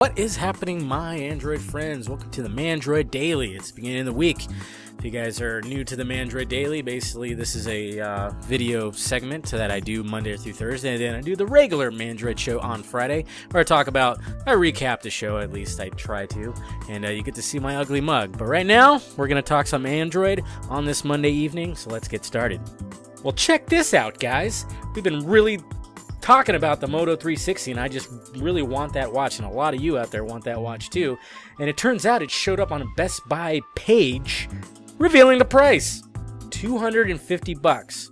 What is happening, my Android friends? Welcome to the Mandroid Daily. It's the beginning of the week. If you guys are new to the Mandroid Daily, basically this is a video segment that I do Monday through Thursday, and then I do the regular Mandroid show on Friday, where I recap the show, at least I try to, and you get to see my ugly mug. But right now, we're going to talk some Android on this Monday evening, so let's get started. Well, check this out, guys. We've been really talking about the Moto 360, and I just really want that watch, and a lot of you out there want that watch too. And it turns out it showed up on a Best Buy page revealing the price, $250.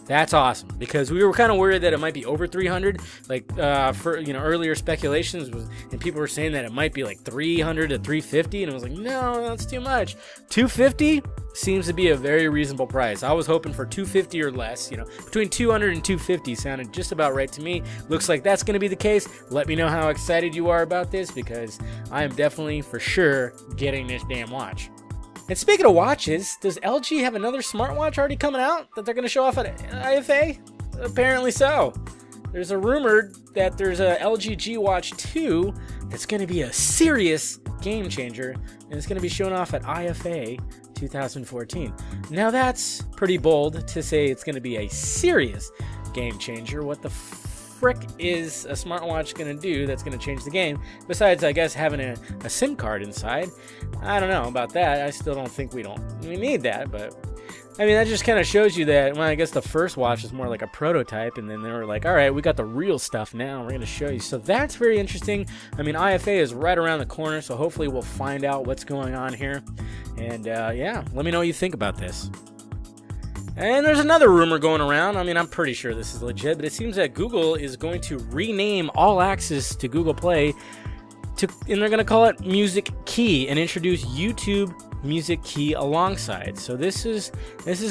That's awesome, because we were kind of worried that it might be over 300, like for earlier speculations and people were saying that it might be like 300 to 350, and I was like, no, that's too much. 250 seems to be a very reasonable price. I was hoping for 250 or less, between 200 and 250 sounded just about right to me. Looks like that's going to be the case. Let me know how excited you are about this, because I am definitely for sure getting this damn watch. And speaking of watches, does LG have another smartwatch already coming out that they're going to show off at IFA? Apparently so. There's a rumor that there's a LG G Watch 2 that's going to be a serious game changer, and it's going to be shown off at IFA 2014. Now that's pretty bold to say it's going to be a serious game changer. What the frick is a smartwatch going to do that's going to change the game, besides I guess having a SIM card inside? I don't know about that. I still don't think we need that, but I mean, that just kind of shows you that, well, I guess the first watch is more like a prototype, and then they were like, all right, we got the real stuff now, we're going to show you. So that's very interesting. I mean, IFA is right around the corner, so hopefully we'll find out what's going on here. And yeah, let me know what you think about this. And there's another rumor going around. I mean, I'm pretty sure this is legit, but it seems that Google is going to rename All Access to Google Play, and they're going to call it Music Key, and introduce YouTube Music Key alongside. So this is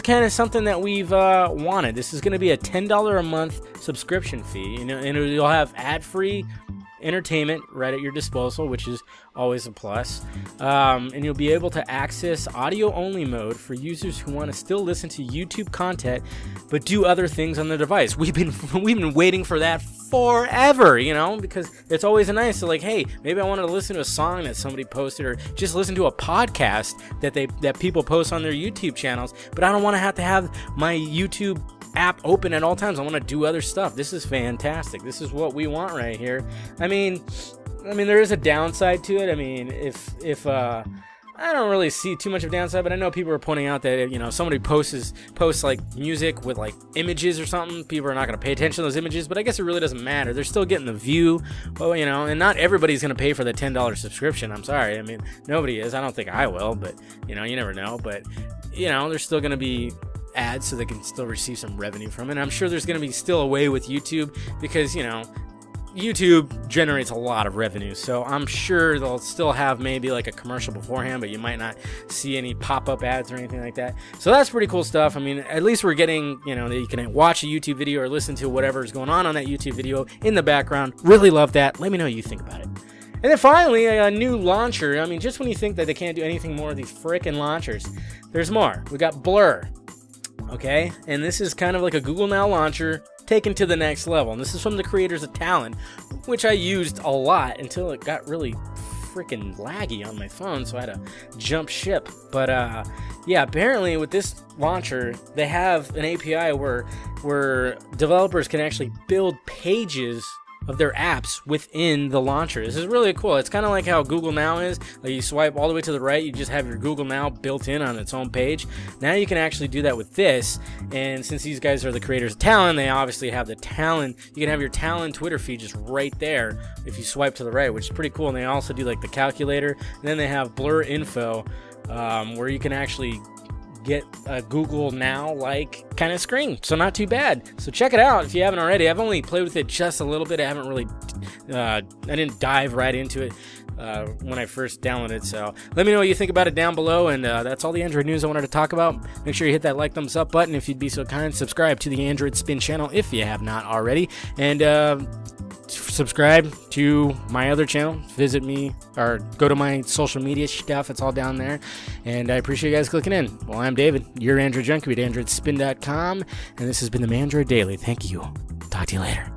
kind of something that we've wanted. This is going to be a $10 a month subscription fee, and you'll have ad-free entertainment right at your disposal, which is always a plus, and you'll be able to access audio-only mode for users who want to still listen to YouTube content but do other things on their device. We've been waiting for that forever, because it's always nice to, like, hey, maybe I wanted to listen to a song that somebody posted, or just listen to a podcast that people post on their YouTube channels, but I don't want to have my YouTube app open at all times. I want to do other stuff. This is fantastic. This is what we want right here. I mean there is a downside to it. I mean, if I don't really see too much of a downside, but I know people are pointing out that if somebody posts like music with like images or something, people are not going to pay attention to those images. But I guess it really doesn't matter. They're still getting the view. Well, and not everybody's going to pay for the $10 subscription. I'm sorry. I mean, nobody is. I don't think I will, but you never know. But there's still going to be ads, so they can still receive some revenue from it. And I'm sure there's going to be still a way with YouTube, because YouTube generates a lot of revenue, so I'm sure they'll still have maybe like a commercial beforehand, but you might not see any pop-up ads or anything like that. So that's pretty cool stuff. I mean, at least we're getting, that you can watch a YouTube video or listen to whatever is going on that YouTube video in the background. Really love that. Let me know what you think about it. And then finally, a new launcher. I mean, just when you think that they can't do anything more of these frickin' launchers, there's more. We got Blur. Okay, and this is kind of like a Google Now launcher taken to the next level, and this is from the creators of Talon, which I used a lot until it got really freaking laggy on my phone, so I had to jump ship. But yeah, apparently with this launcher, they have an API where developers can actually build pages of their apps within the launcher. This is really cool. It's kind of like how Google Now is. Like, you swipe all the way to the right, you just have your Google Now built in on its own page. Now you can actually do that with this, and since these guys are the creators of Talon, they obviously have the Talon. You can have your Talon Twitter feed just right there if you swipe to the right, which is pretty cool. And they also do like the calculator, and then they have Blur Info, where you can actually get a Google Now like kind of screen. So not too bad. So check it out if you haven't already. I've only played with it just a little bit. I haven't really I didn't dive right into it when I first downloaded it. So let me know what you think about it down below. And that's all the Android news I wanted to talk about. Make sure you hit that like, thumbs up button if you'd be so kind. Subscribe to the AndroidSPIN channel if you have not already, and subscribe to my other channel. Visit me or go to my social media stuff. It's all down there. And I appreciate you guys clicking in. Well, I'm David, your Android junkie at AndroidSPIN.com, and this has been the Mandroid Daily. Thank you. Talk to you later.